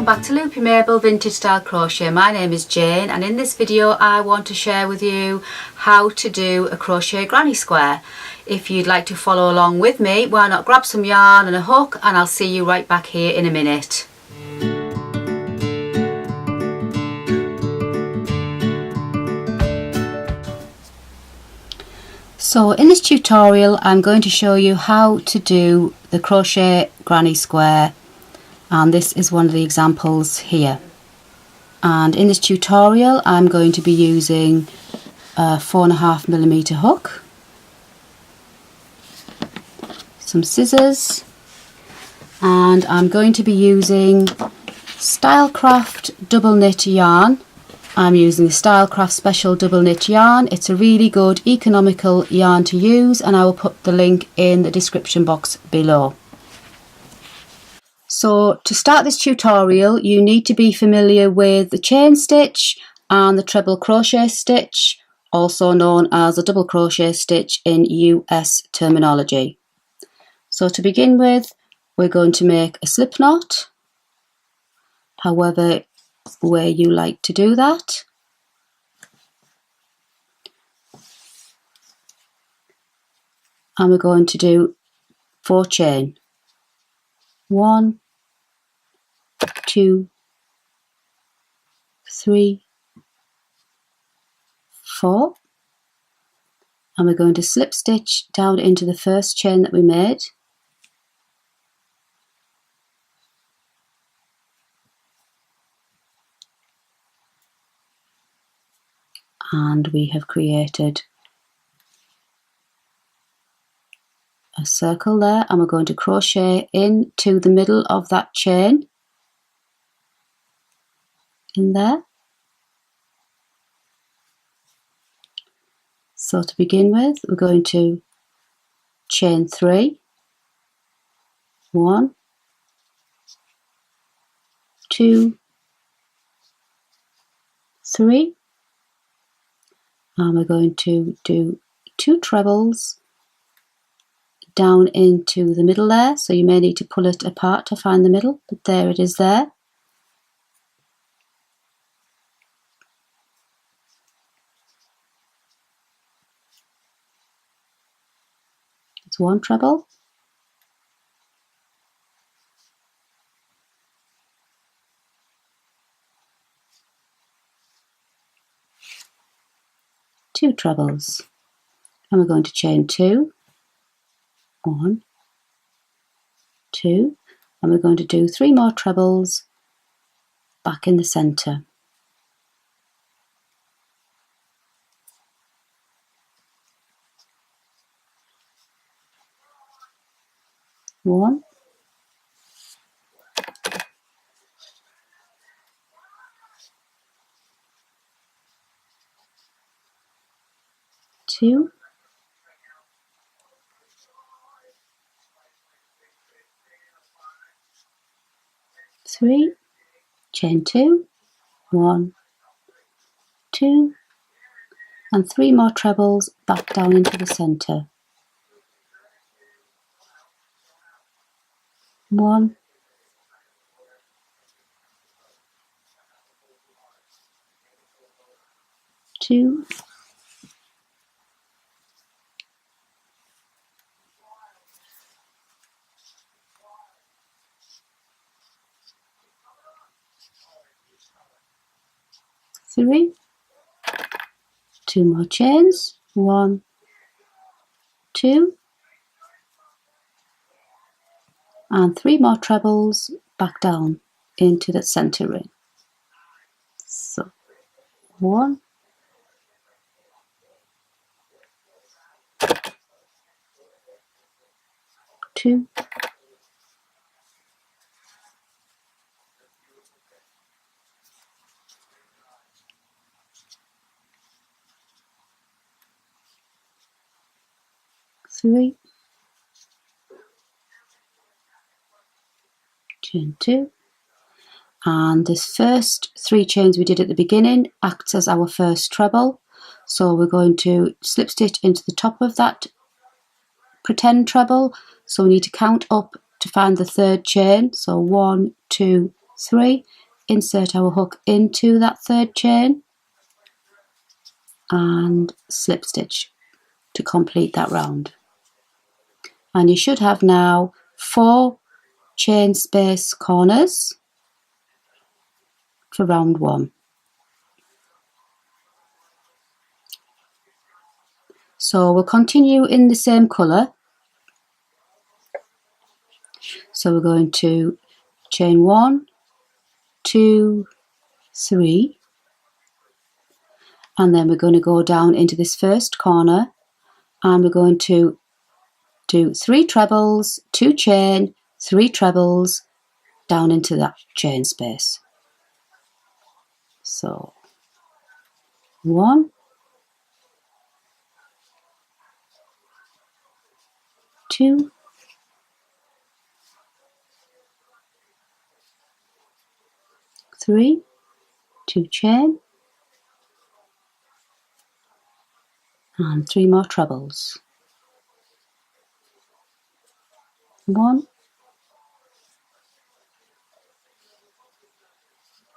welcome back to Loopy Mabel Vintage Style Crochet. My name is Jane and in this video I want to share with you how to do a crochet granny square. If you'd like to follow along with me, why not grab some yarn and a hook and I'll see you right back here in a minute. So in this tutorial I'm going to show you how to do the crochet granny square, and this is one of the examples here. And in this tutorial I'm going to be using a 4.5mm hook, some scissors, and I'm going to be using Stylecraft double knit yarn. I'm using the Stylecraft special double knit yarn. It's a really good economical yarn to use, and I will put the link in the description box below. So to start this tutorial you need to be familiar with the chain stitch and the treble crochet stitch, also known as a double crochet stitch in US terminology. So to begin with, we're going to make a slip knot, however way you like to do that. And we're going to do 4 chain. 1, 2, 3, 4, and we're going to slip stitch down into the first chain that we made, and we have created a circle there, and we're going to crochet into the middle of that chain in there. So to begin with, we're going to chain 3, 1, 2, 3, and we're going to do 2 trebles down into the middle there, so you may need to pull it apart to find the middle, but there it is there. It's 1 treble, 2 trebles, and we're going to chain 2, 1, 2, and we're going to do 3 more trebles back in the centre. 1, 2, 3, chain 2, 1, 2, and 3 more trebles back down into the centre. 1, 2, 3, 2 more chains, 1, 2, and 3 more trebles back down into the centre ring. So 1, 2, 3, chain 2, and this first 3 chains we did at the beginning acts as our first treble, so we're going to slip stitch into the top of that pretend treble, so we need to count up to find the 3rd chain, so 1, 2, 3, insert our hook into that third chain and slip stitch to complete that round. And you should have now 4 chain space corners for round 1. So we'll continue in the same colour. So we're going to chain 1, 2, 3, and then we're going to go down into this first corner and we're going to do 3 trebles, 2 chain, 3 trebles down into that chain space. So 1, 2, 3, 2 chain, and 3 more trebles. 1,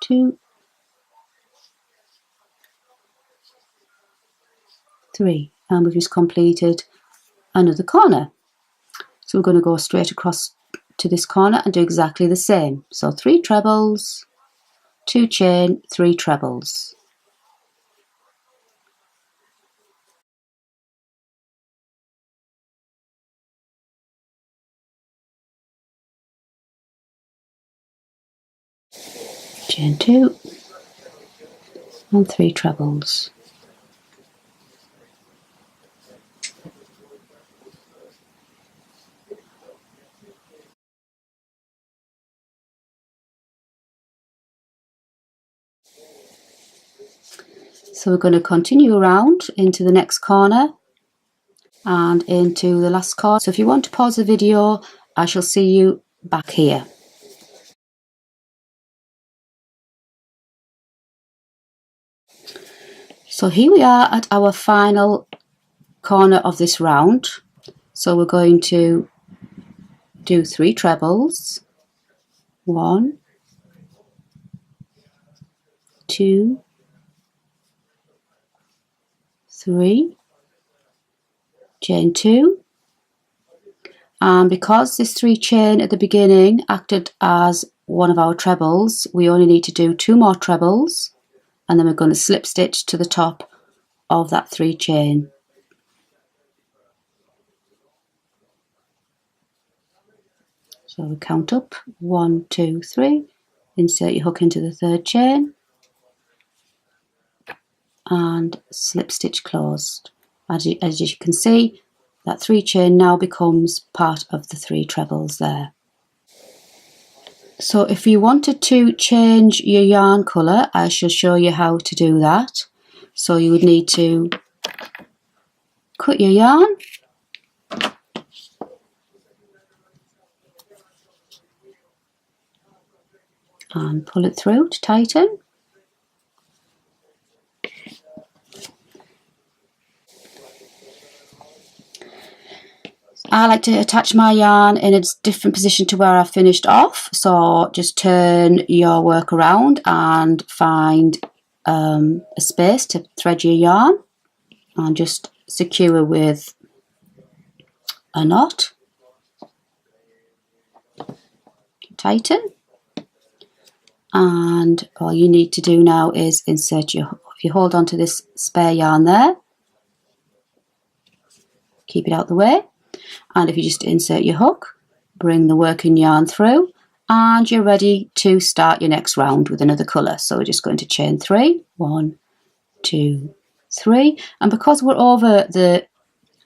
2, 3, and we've just completed another corner. So we're going to go straight across to this corner and do exactly the same. So 3 trebles, 2 chain, 3 trebles. Chain 2 and 3 trebles. So we're going to continue around into the next corner and into the last corner. So if you want to pause the video, I shall see you back here. So here we are at our final corner of this round. So we're going to do 3 trebles. 1, 2, 3, chain 2, and because this 3 chain at the beginning acted as one of our trebles, we only need to do 2 more trebles, and then we're going to slip stitch to the top of that 3 chain. So we count up 1, 2, 3, insert your hook into the 3rd chain and slip stitch closed. As you can see, that 3 chain now becomes part of the 3 trebles there. So if you wanted to change your yarn colour, I shall show you how to do that. So you would need to cut your yarn and pull it through to tighten. I like to attach my yarn in a different position to where I finished off, so just turn your work around and find a space to thread your yarn and just secure with a knot. Tighten, and all you need to do now is insert your hook. If you hold on to this spare yarn there, keep it out the way, and if you just insert your hook, bring the working yarn through, and you're ready to start your next round with another colour. So we're just going to chain 3, 1, 2, 3, and because we're over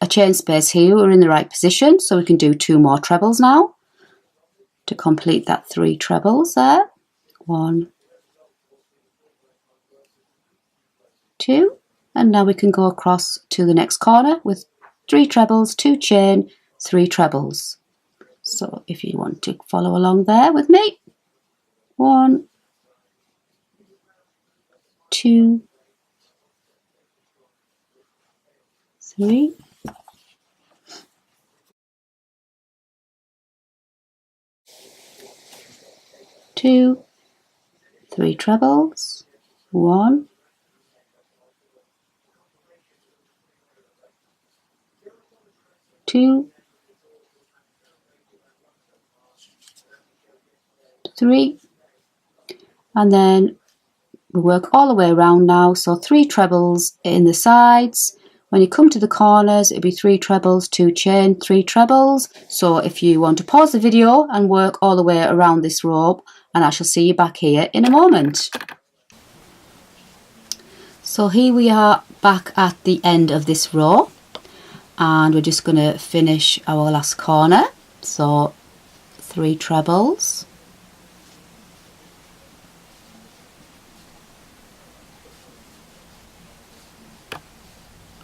a chain space here, we're in the right position, so we can do 2 more trebles now to complete that 3 trebles there. 1, 2, and now we can go across to the next corner with 3 trebles, 2 chain, 3 trebles. So if you want to follow along there with me, 1, 2, 3, 2, 3 trebles, 1, 2, 3, and then we work all the way around now, so 3 trebles in the sides. When you come to the corners, it'll be 3 trebles, 2 chain, 3 trebles. So if you want to pause the video and work all the way around this rope, and I shall see you back here in a moment. So here we are back at the end of this row, and we're just going to finish our last corner. So 3 trebles,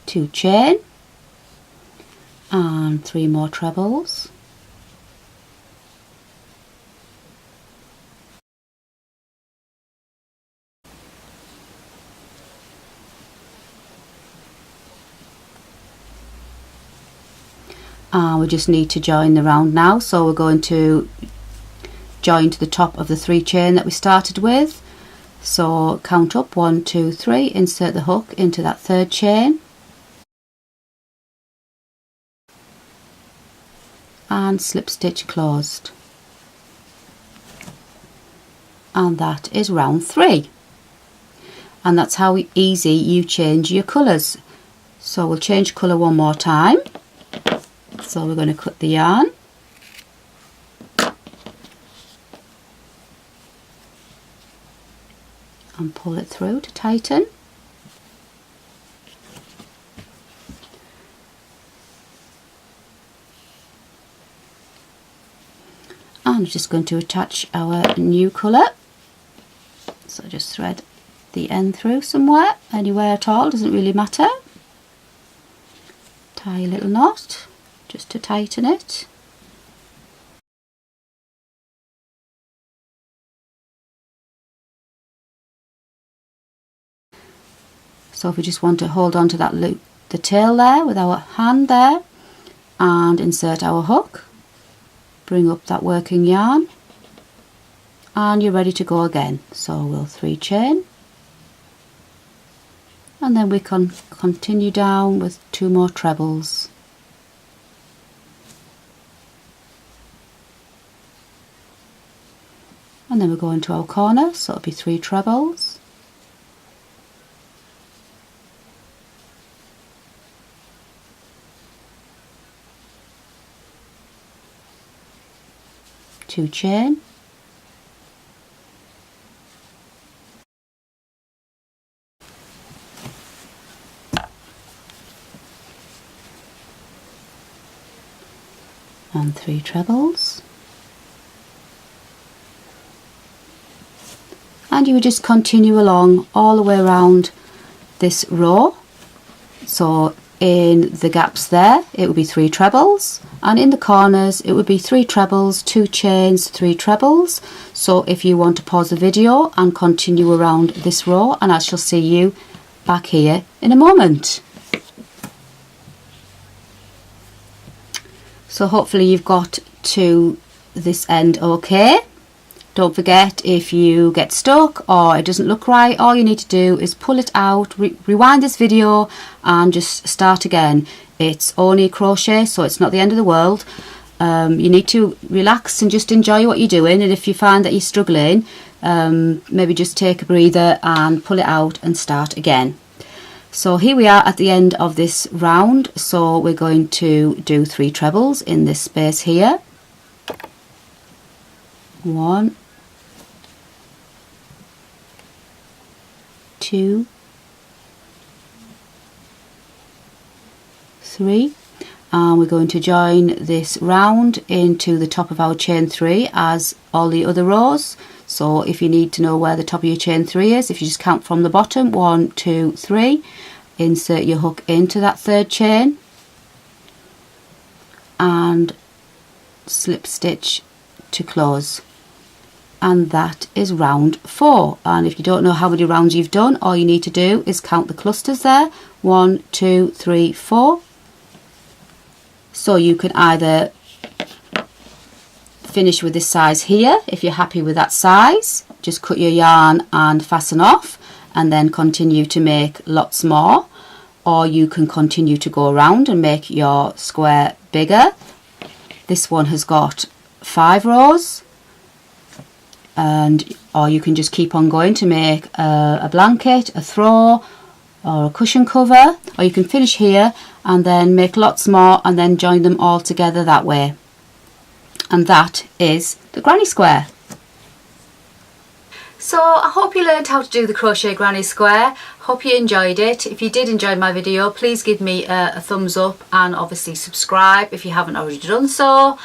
2 chain, and 3 more trebles, and we just need to join the round now. So we're going to join to the top of the 3 chain that we started with. So count up 1, 2, 3, insert the hook into that 3rd chain, and slip stitch closed, and that is round 3. And that's how easy you change your colours. So we'll change colour one more time. So we're going to cut the yarn, and pull it through to tighten. I'm just going to attach our new colour. So just thread the end through somewhere, anywhere at all, doesn't really matter. Tie a little knot just to tighten it. So if we just want to hold on to that loop, the tail there with our hand there, and insert our hook, bring up that working yarn, and you're ready to go again. So we'll 3 chain, and then we can continue down with 2 more trebles. And then we go into our corner, so it'll be 3 trebles, 2 chain, and 3 trebles, and you would just continue along all the way around this row. So in the gaps there it would be 3 trebles, and in the corners it would be 3 trebles, 2 chains, 3 trebles. So if you want to pause the video and continue around this row, and I shall see you back here in a moment. So hopefully you've got to this end okay. Don't forget, if you get stuck or it doesn't look right, all you need to do is pull it out, rewind this video and just start again. It's only crochet, so it's not the end of the world. You need to relax and just enjoy what you're doing, and if you find that you're struggling, maybe just take a breather and pull it out and start again. So here we are at the end of this round, so we're going to do 3 trebles in this space here. 1, 2, 3, and we're going to join this round into the top of our chain 3 as all the other rows. So if you need to know where the top of your chain 3 is, if you just count from the bottom, 1, 2, 3, insert your hook into that 3rd chain and slip stitch to close. And that is round 4. And if you don't know how many rounds you've done, all you need to do is count the clusters there, 1, 2, 3, 4. So you can either finish with this size here. If you're happy with that size, just cut your yarn and fasten off, and then continue to make lots more, or you can continue to go around and make your square bigger. This one has got 5 rows, and or you can just keep on going to make a blanket, a throw, or a cushion cover, or you can finish here and then make lots more and then join them all together that way. And that is the granny square. So I hope you learned how to do the crochet granny square. Hope you enjoyed it. If you did enjoy my video, please give me a thumbs up, and obviously subscribe if you haven't already done so.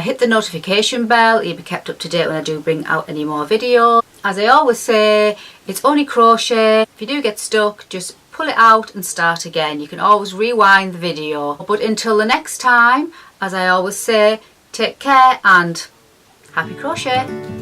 Hit the notification bell, you'll be kept up to date when I do bring out any more videos. As I always say, it's only crochet. If you do get stuck, just pull it out and start again. You can always rewind the video. But until the next time, as I always say, take care and happy crochet.